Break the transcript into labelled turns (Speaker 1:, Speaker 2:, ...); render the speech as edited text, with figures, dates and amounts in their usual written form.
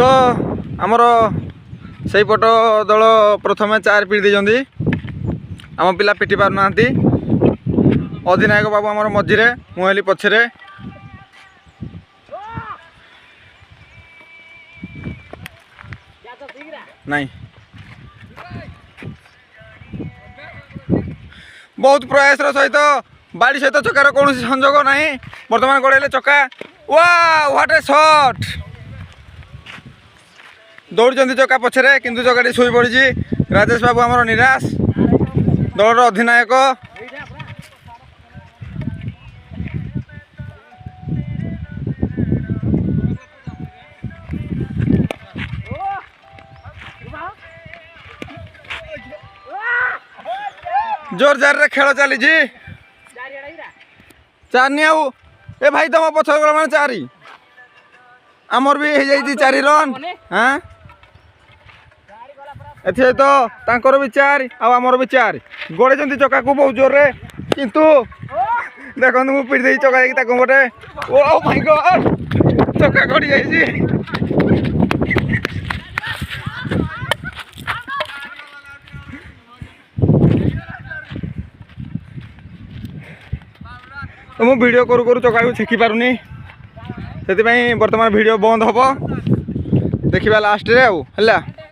Speaker 1: तो आमर से पट दल प्रथम 4 पिटी देती आम पिला पिटी पारना अधिनायक बाबू आमर मझीरे मुहली पछरे नहीं बहुत प्रयास सहित बाड़ी सहित चकार कौन संजोग ना बर्तमान गड़े चका वाह व्हाट ए शॉट दौड़ चका पछरे किंतु चकाटी शुई पड़ी राजेश बाबू आमर निराश दलर अधिनायक जोर जार रे खेल चली 4 नहीं आउ ए भाई तुम पछ मैंने 4 आमर भी हो जाती 4 रन हाँ ए तो तांकर भी 4 आमर भी 4 गड़े चका को बहुत जोर रे किंतु देखो मुझे पिट दे चका गोटे ओ माय गॉड चका गड़ी जाइए तो मुझे वीडियो करू करू चका को छेकी पारुनी से बर्तमान वीडियो बंद हम देखा लास्ट रे है।